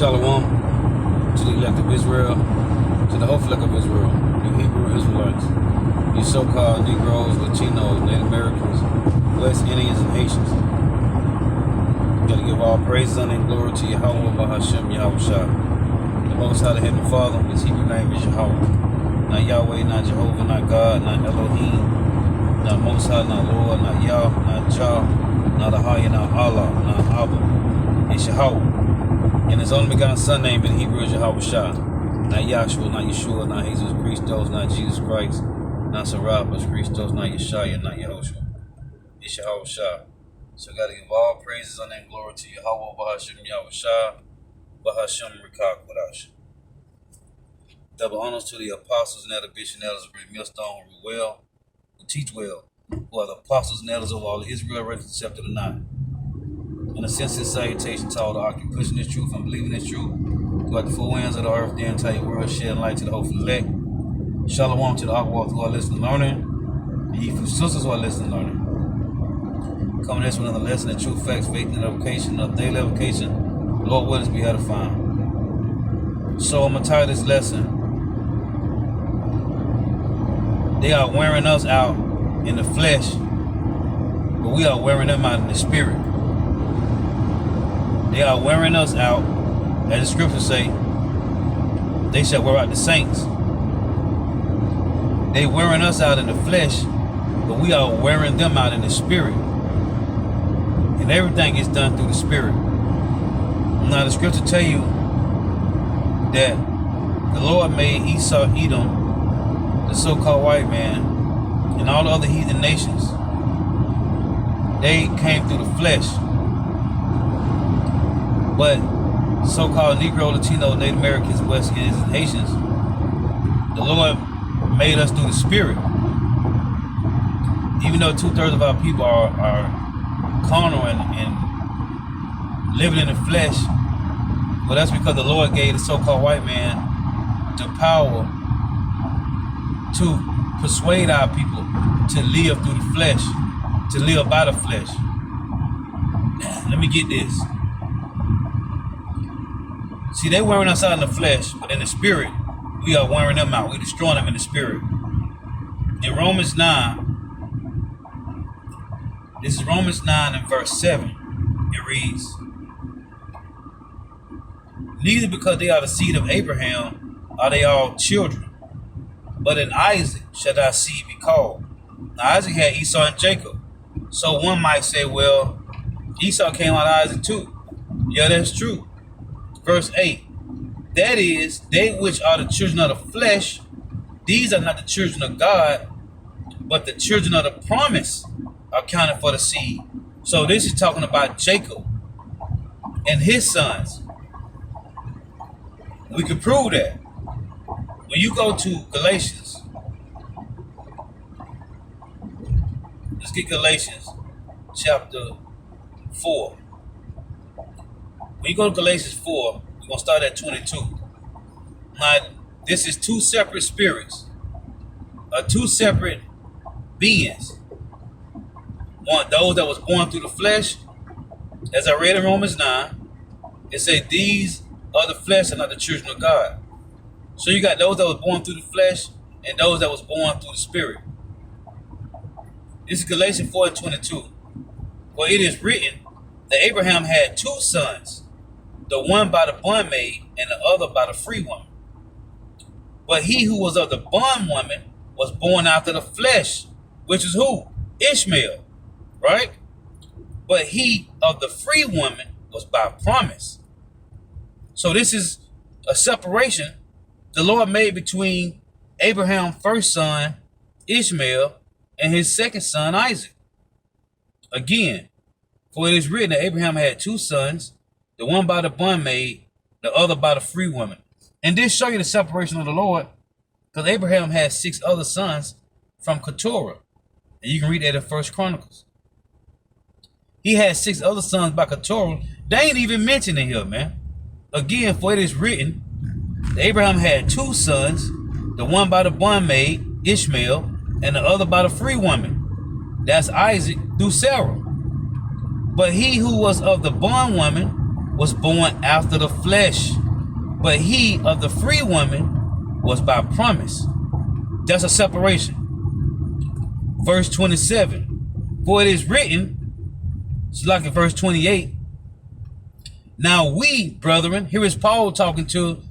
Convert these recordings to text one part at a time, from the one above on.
Shalom to the elect of Israel, to the whole flock of Israel, you Hebrew Israelites, you so-called Negroes, Latinos, Native Americans, West Indians, and Haitians. You got to give all praise, honor, and glory to Yahweh, Bahashem, Yahushua. The Most High, the Heavenly Father, his Hebrew name is Yahweh. Not Yahweh, not Jehovah, not God, not Elohim, not Most High, not Lord, not Yah, not Jah, not Ahaya, not Allah, not Abba. It's Yahweh. And his only begotten son name in Hebrew is Yahushua. Not Yahshua, not Yeshua, not Jesus Christos, not Jesus Christ, not Sarabbas Christos, not Yeshaya, not Yehoshua. It's Yahushua. So I got to give all praises, honor, and glory to Yahweh, Bahashem, Yahushua, Bahashem, Rikah, Kodash. Double honors to the apostles and elder bishops and elders of Great Millstone who rule well, who teach well, who are the apostles and elders of all of Israel, whether accepted or not. And a sensitive salutation to all the ark pushing this truth and believing this truth throughout the four winds of the earth, the entire world, shedding light to the hopeful elect. Shalom to the ark walk who are listening and learning, and ye for sisters who are listening and learning. Coming this with another lesson of true facts, faith, and edification, of daily edification. Lord, what is be edifying. So I'm going to title this lesson. They are wearing us out in the flesh, but we are wearing them out in the spirit. They are wearing us out, as the scriptures say, they shall wear out the saints. They wearing us out in the flesh, but we are wearing them out in the spirit. And everything is done through the spirit. Now the scripture tell you that the Lord made Esau, Edom, the so-called white man, and all the other heathen nations. They came through the flesh. But so-called Negro, Latino, Native Americans, West Indians, and Haitians, the Lord made us through the spirit. Even though 2/3 of our people are carnal and living in the flesh, well, that's because the Lord gave the so-called white man the power to persuade our people to live through the flesh, to live by the flesh. Let me get this. See, they wearing us out in the flesh, but in the spirit, we are wearing them out. We're destroying them in the spirit. In Romans 9, this is Romans 9 and verse 7. It reads, neither because they are the seed of Abraham are they all children, but in Isaac shall thy seed be called. Now Isaac had Esau and Jacob. So one might say, well, Esau came out of Isaac too. Yeah, that's true. Verse 8, that is, they which are the children of the flesh, these are not the children of God, but the children of the promise are counted for the seed. So this is talking about Jacob and his sons. We can prove that. When you go to Galatians, let's get Galatians chapter 4. When you go to Galatians 4, we're going to start at 22. Now, this is two separate spirits, two separate beings. One, those that was born through the flesh, as I read in Romans 9, it said, these are the flesh and not the children of God. So you got those that was born through the flesh and those that was born through the spirit. This is Galatians 4 and 22. For it is written that Abraham had two sons, the one by the bondmaid and the other by the free woman. But he who was of the bondwoman was born after the flesh, which is who? Ishmael, right? But he of the free woman was by promise. So this is a separation the Lord made between Abraham's first son, Ishmael, and his second son, Isaac. Again, for it is written that Abraham had two sons, the one by the bondmaid, the other by the free woman. And this show you the separation of the Lord, because Abraham had 6 other sons from Keturah. And you can read that in 1 Chronicles. He had 6 other sons by Keturah. They ain't even mentioned in here, man. Again, for it is written that Abraham had 2 sons, the one by the bondmaid, Ishmael, and the other by the free woman. That's Isaac through Sarah. But he who was of the bondwoman was born after the flesh, but he of the free woman was by promise. That's a separation. Verse 27. For it is written, it's like in verse 28. Now we, brethren, here is Paul talking to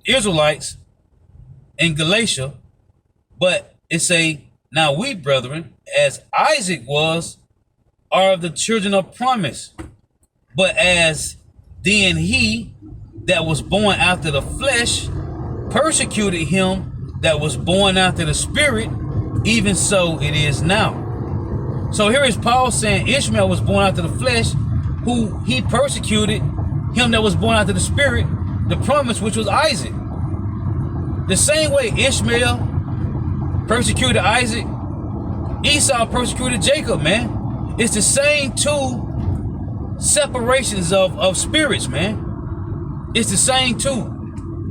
Israelites in Galatia, but it say, now we, brethren, as Isaac was, are of the children of promise. But as then he that was born after the flesh persecuted him that was born after the spirit, even so it is now. So here is Paul saying Ishmael was born after the flesh, who he persecuted him that was born after the spirit, the promise which was Isaac. The same way Ishmael persecuted Isaac, Esau persecuted Jacob, man. It's the same two separations of spirits, man. It's the same two.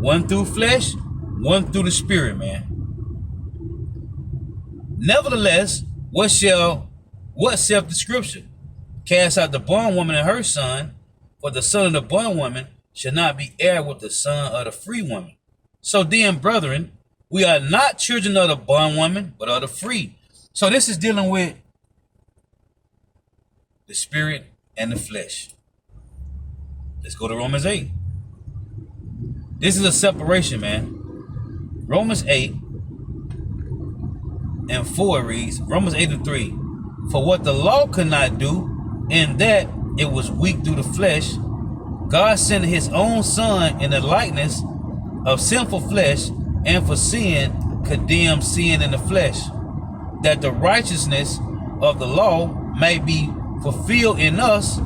One through flesh, one through the spirit, man. Nevertheless, what saith the scripture? Cast out the bondwoman and her son, for the son of the bondwoman shall not be heir with the son of the free woman. So then, brethren, we are not children of the bondwoman, but of the free. So this is dealing with the spirit and the flesh. Let's go to Romans 8. This is a separation, man. Romans 8 and 4 reads, Romans 8 and 3. For what the law could not do, in that it was weak through the flesh, God sent his own son in the likeness of sinful flesh, and for sin condemned sin in the flesh, that the righteousness of the law may be fulfilled in us,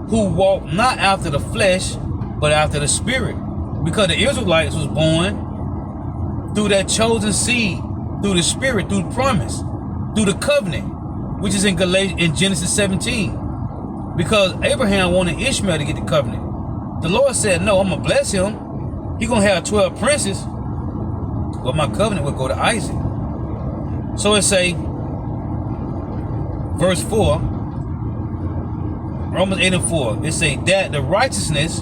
who walk not after the flesh, but after the spirit. Because the Israelites was born through that chosen seed, through the spirit, through the promise, through the covenant, which is in Genesis 17. Because Abraham wanted Ishmael to get the covenant. The Lord said, no, I'm going to bless him. He's going to have 12 princes, but my covenant will go to Isaac. So it say, verse 4, Romans 8 and 4, it say that the righteousness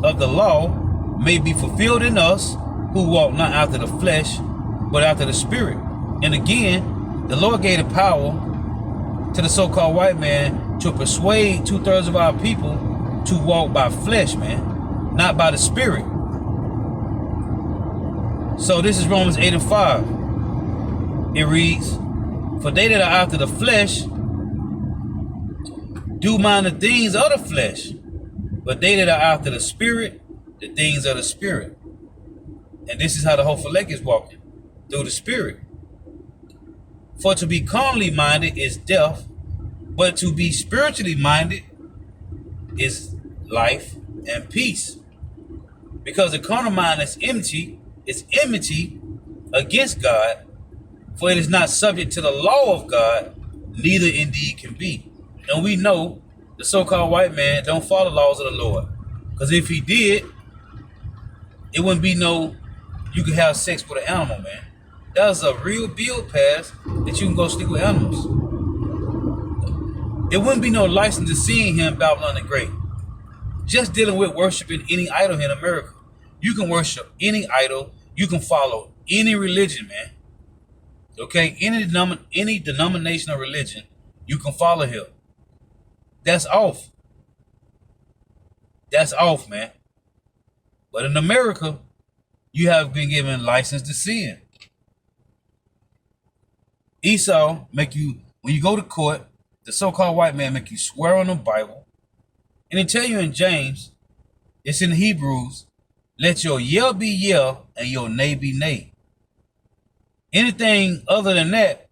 of the law may be fulfilled in us, who walk not after the flesh, but after the spirit. And again, the Lord gave the power to the so-called white man to persuade 2/3 of our people to walk by flesh, man, not by the spirit. So this is Romans 8 and 5. It reads, for they that are after the flesh do mind the things of the flesh, but they that are after the spirit, the things of the spirit. And this is how the whole elect is walking, through the spirit. For to be carnally minded is death, but to be spiritually minded is life and peace. Because the carnal mind is enmity against God, for it is not subject to the law of God, neither indeed can be. And we know the so-called white man don't follow the laws of the Lord. Because if he did, it wouldn't be no, you can have sex with an animal, man. That's a real bill pass that you can go sleep with animals. It wouldn't be no license to seeing him in Babylon the Great. Just dealing with worshiping any idol here in America. You can worship any idol. You can follow any religion, man. Okay? Any denomination or religion, you can follow him. That's off. That's off, man. But in America, you have been given license to sin. Esau make you, when you go to court, the so-called white man make you swear on the Bible. And they tell you in James, it's in Hebrews, let your yea be yea and your nay be nay. Anything other than that,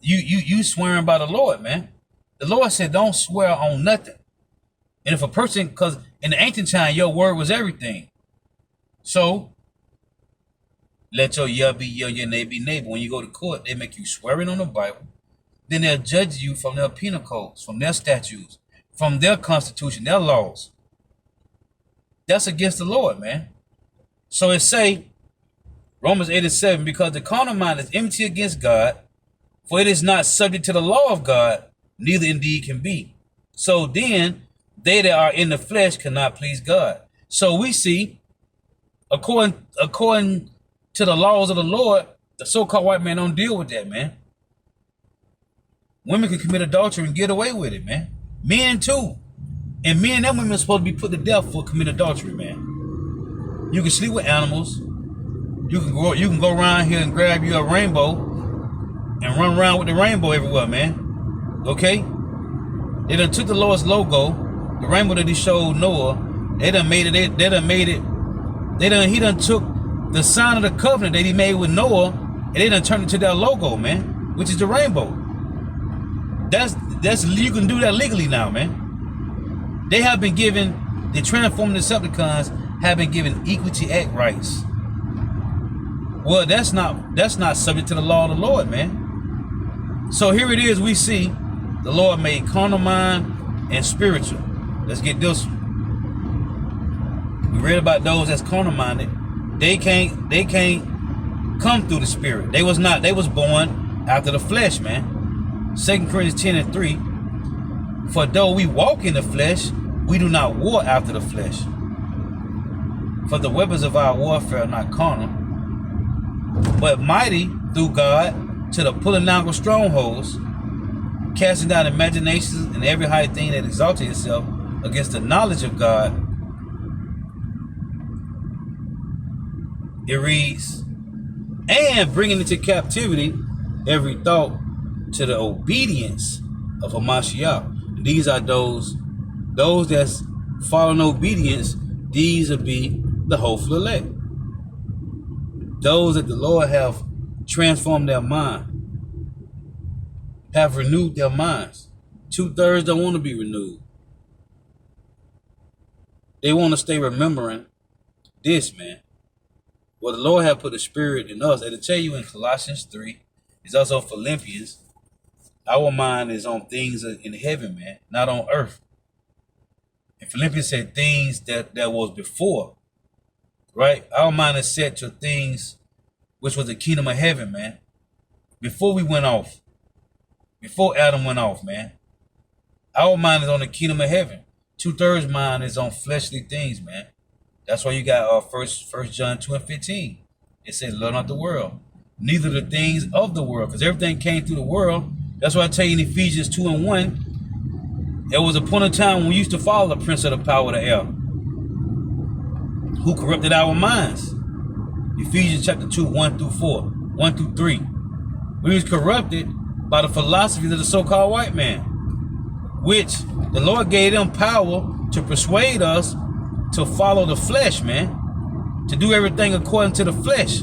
you swearing by the Lord, man. The Lord said don't swear on nothing. And if a person, because in the ancient time, your word was everything. So, let your yea be yea, your nay be nay. But when you go to court, they make you swearing on the Bible. Then they'll judge you from their penal codes, from their statutes, from their constitution, their laws. That's against the Lord, man. So it say, Romans 8 and 7, because the carnal mind is enmity against God, for it is not subject to the law of God, neither indeed can be. So then, they that are in the flesh cannot please God. So we see, according to the laws of the Lord, the so-called white man don't deal with that, man. Women can commit adultery and get away with it, man. Men too. And men and women are supposed to be put to death for committing adultery, man. You can sleep with animals. You can go around here and grab you a rainbow and run around with the rainbow everywhere, man. Okay? They done took the Lord's logo, the rainbow that he showed Noah. He done took the sign of the covenant that he made with Noah, and they done turned it to their logo, man, which is the rainbow. That's you can do that legally now, man. They have been given, the transformed Decepticons have been given equity act rights. Well, that's not subject to the law of the Lord, man. So here it is, we see the Lord made carnal mind and spiritual. Let's get this one. We read about those that's carnal minded. They can't come through the spirit. They was born after the flesh, man. 2 Corinthians 10:3. For though we walk in the flesh, we do not war after the flesh. For the weapons of our warfare are not carnal, but mighty through God to the pulling down of strongholds, casting down imaginations and every high thing that exalted itself against the knowledge of God. It reads, and bringing into captivity every thought to the obedience of Hamashiach. These are those that's following obedience. These will be the hopeful elect. Those that the Lord have transformed their mind, have renewed their minds. 2/3 don't want to be renewed. They want to stay remembering this, man. Well, the Lord have put a spirit in us. And to tell you in Colossians 3, it's also Philippians. Our mind is on things in heaven, man, not on earth. And Philippians said things that was before, right? Our mind is set to things which was the kingdom of heaven, man. Before we went off, before Adam went off, man. Our mind is on the kingdom of heaven. 2/3 mind is on fleshly things, man. That's why you got First John 2:15. It says, love not the world, neither the things of the world, because everything came through the world. That's why I tell you in Ephesians 2:1, there was a point in time when we used to follow the prince of the power of the air, who corrupted our minds. Ephesians chapter 2, 1-4, 1-3. We was corrupted by the philosophies of the so-called white man, which the Lord gave them power to persuade us to follow the flesh, man, to do everything according to the flesh,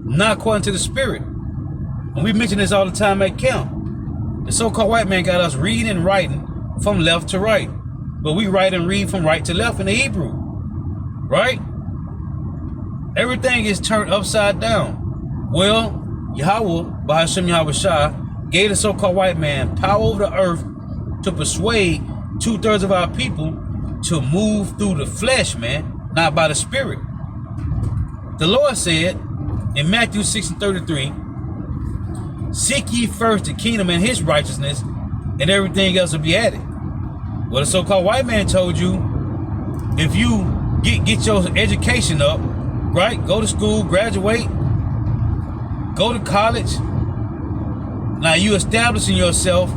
not according to the spirit. And we mention this all the time at camp. The so-called white man got us reading and writing from left to right, but we write and read from right to left in the Hebrew, right? Everything is turned upside down. Well, Yahweh, by Hashem Yahweh Shah, gave the so-called white man power over the earth to persuade 2/3 of our people to move through the flesh, man, not by the spirit. The Lord said in Matthew 6:33, seek ye first the kingdom and his righteousness, and everything else will be added. Well, the so-called white man told you, if you get your education up, right, go to school, graduate, go to college, now you establishing yourself,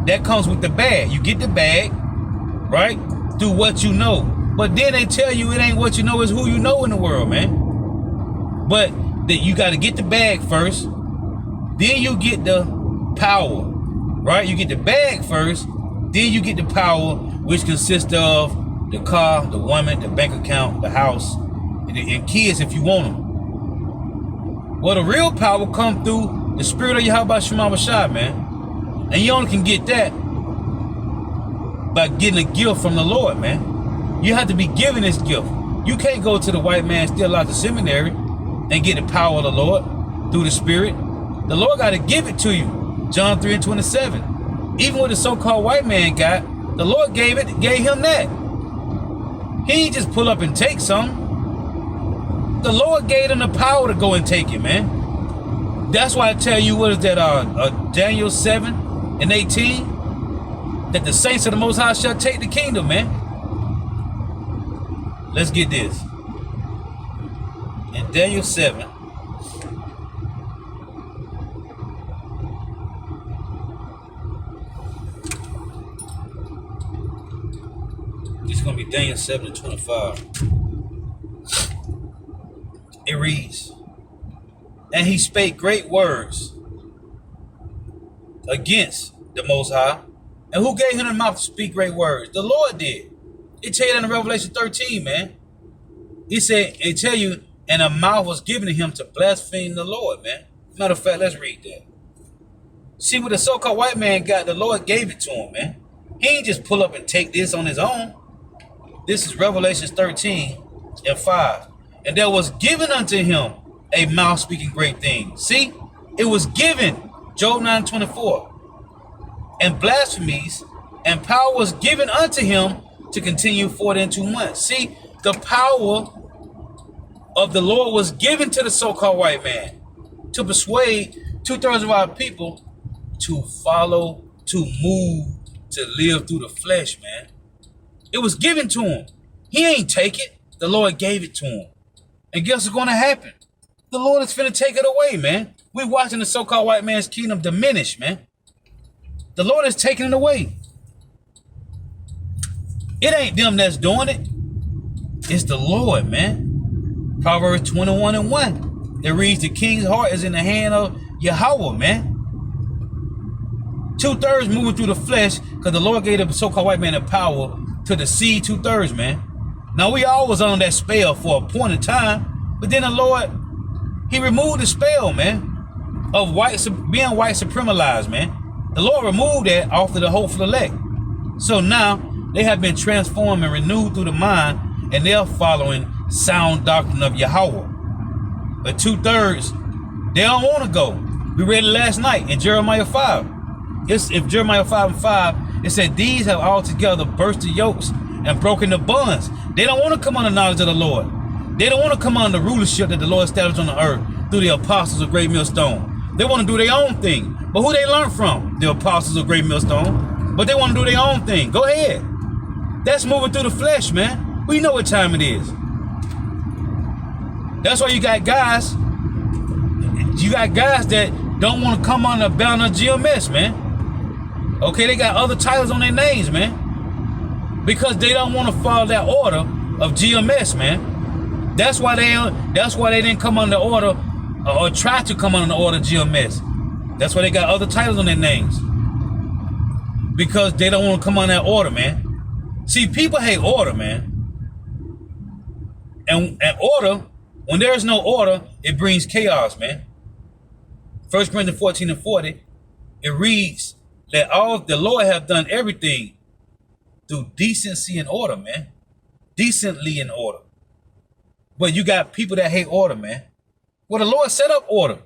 that comes with the bag. You get the bag, right, through what you know. But then they tell you it ain't what you know, it's who you know in the world, man. But that you got to get the bag first, then you get the power, right? You get the bag first, then you get the power, which consists of the car, the woman, the bank account, the house, and kids if you want them. Well, the real power come through the spirit of Yahweh Shema Shah, man. And you only can get that by getting a gift from the Lord, man. You have to be given this gift. You can't go to the white man still out the seminary and get the power of the Lord through the spirit. The Lord got to give it to you. John 3:27. Even what the so-called white man got, the Lord gave him that. He ain't just pull up and take something. The Lord gave him the power to go and take it, man. That's why I tell you, what is that, Daniel 7:18, that the saints of the Most High shall take the kingdom, man. Let's get this. In Daniel 7, it's going to be Daniel 7 and 25. It reads, and he spake great words against the Most High. And who gave him the mouth to speak great words? The Lord did. It tell you that in Revelation 13, man. He said, it tell you, and a mouth was given to him to blaspheme the Lord, man. Matter of fact, let's read that. See what the so-called white man got, the Lord gave it to him, man. He ain't just pull up and take this on his own. This is Revelation 13 and 5. And there was given unto him a mouth speaking great things. See, it was given. Job 9:24. And blasphemies, and power was given unto him to continue 40 and 2 months. See, the power of the Lord was given to the so-called white man to persuade 2/3 of our people to follow, to move, to live through the flesh, man. It was given to him. He ain't take it. The Lord gave it to him. And guess what's going to happen? The Lord is finna take it away, man. We're watching the so-called white man's kingdom diminish, man. The Lord is taking it away. It ain't them that's doing it. It's the Lord, man. Proverbs 21 and 1. It reads, the king's heart is in the hand of Yahweh, man. 2/3 moving through the flesh because the Lord gave the so-called white man the power to deceive 2/3, man. Now, we all was on that spell for a point in time, but then the Lord, he removed the spell, man, of being white supremalized, man. The Lord removed that off of the hopeful elect. So now they have been transformed and renewed through the mind, and they're following sound doctrine of Yahweh. But 2/3, they don't want to go. We read it last night in Jeremiah 5. If Jeremiah 5 and 5, it said, these have altogether burst the yokes and broken the bonds. They don't want to come under the knowledge of the Lord. They don't want to come under the rulership that the Lord established on the earth through the apostles of Great Millstone. They want to do their own thing. But who they learn from? The apostles of Great Millstone. But they want to do their own thing. Go ahead. That's moving through the flesh, man. We know what time it is. That's why you got guys that don't want to come under the banner of GMS, man. Okay, they got other titles on their names, man. Because they don't want to follow that order of GMS, man. That's why they didn't come under the order or try to come under the order of GMS. That's why they got other titles on their names. Because they don't want to come on that order, man. See, people hate order, man. And order, when there is no order, it brings chaos, man. 1 Corinthians 14 and 40, it reads that all the Lord have done everything through decency and order, man. Decently in order. But you got people that hate order, man. Well, the Lord set up order.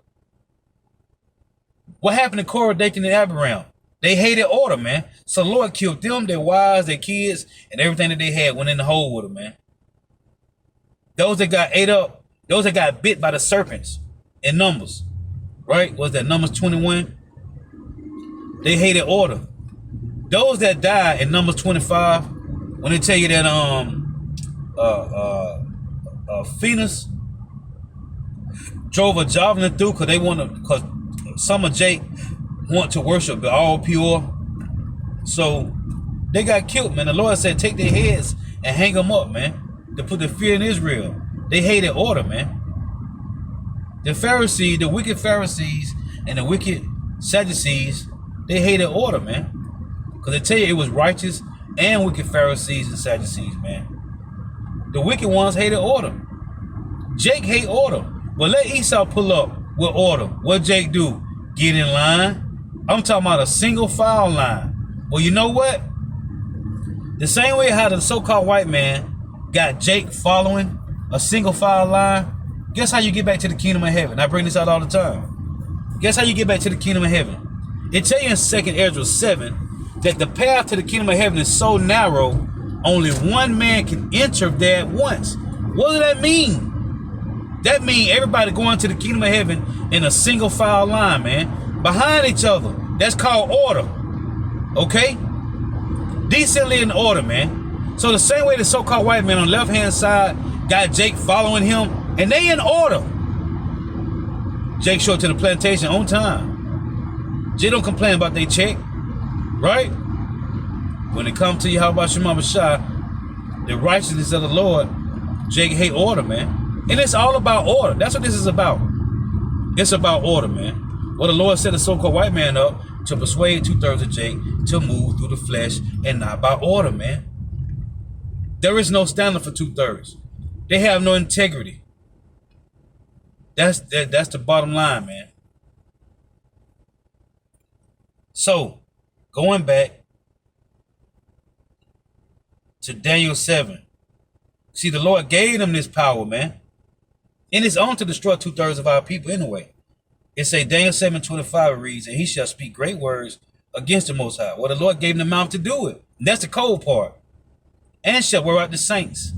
What happened to Korah, Dathan, and Abiram? They hated order, man. So the Lord killed them, their wives, their kids, and everything that they had went in the hole with them, man. Those that got ate up, those that got bit by the serpents in Numbers, right? Was that Numbers 21? They hated order. Those that died in Numbers 25, when they tell you that Phoenix drove a javelin through because some of Jake want to worship the all pure. So they got killed, man. The Lord said, take their heads and hang them up, man, to put the fear in Israel. They hated order, man. The Pharisees, the wicked Pharisees and the wicked Sadducees, they hated order, man. Because they tell you it was righteous and wicked Pharisees and Sadducees, man. The wicked ones hated order. Jake hate order. But let Esau pull up with order. What Jake do? Get in line. I'm talking about a single file line. Well, you know what? The same way how the so-called white man got Jake following a single file line, guess how you get back to the kingdom of heaven? I bring this out all the time. Guess how you get back to the kingdom of heaven? It tell you in 2nd Ezra 7 that the path to the kingdom of heaven is so narrow, only one man can enter there at once. What does that mean? That means everybody going to the kingdom of heaven in a single file line, man, behind each other. That's called order. Okay? Decently in order, man. So the same way the so-called white man on the left-hand side got Jake following him, and they in order. Jake showed up to the plantation on time. Jake don't complain about they check, right? When it comes to you, how about Shema Shah, the righteousness of the Lord, Jake hate order, man. And it's all about order. That's what this is about. It's about order, man. Well, the Lord set the so-called white man up to persuade 2/3 of Jake to move through the flesh and not by order, man. There is no standard for 2/3. They have no integrity. That's the bottom line, man. So, going back to Daniel 7. See, the Lord gave them this power, man. And it's on to destroy 2/3 of our people anyway. It say Daniel 7:25 reads, and he shall speak great words against the Most High. Well, the Lord gave him the mouth to do it. And that's the cold part. And shall wear out the saints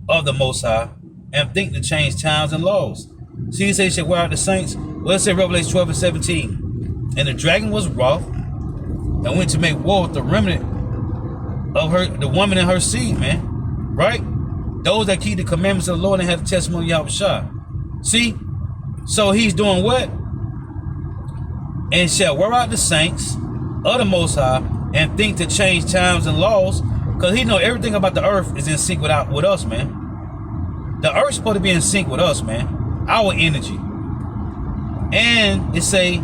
of the Most High and think to change times and laws. See, he said he shall wear out the saints. Well, it said Revelation 12:17. And the dragon was wroth and went to make war with the remnant of her, the woman and her seed, man. Right? Those that keep the commandments of the Lord and have the testimony of Yahweh Shah. See? So he's doing what? And shall wear out the saints of the Most High and think to change times and laws, because he know everything about the earth is in sync with us, man. The earth's supposed to be in sync with us, man. Our energy. And it say,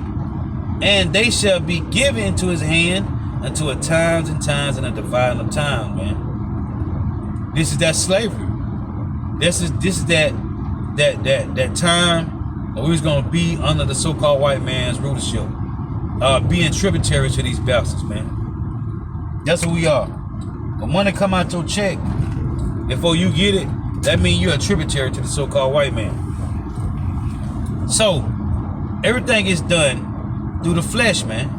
and they shall be given into his hand until a times and times and a dividing of time, man. This is that slavery. This is that time that we was gonna be under the so-called white man's rulership, being tributary to these bastards, man. That's what we are. The money come out your check before you get it, that means you're a tributary to the so-called white man. So everything is done through the flesh, man.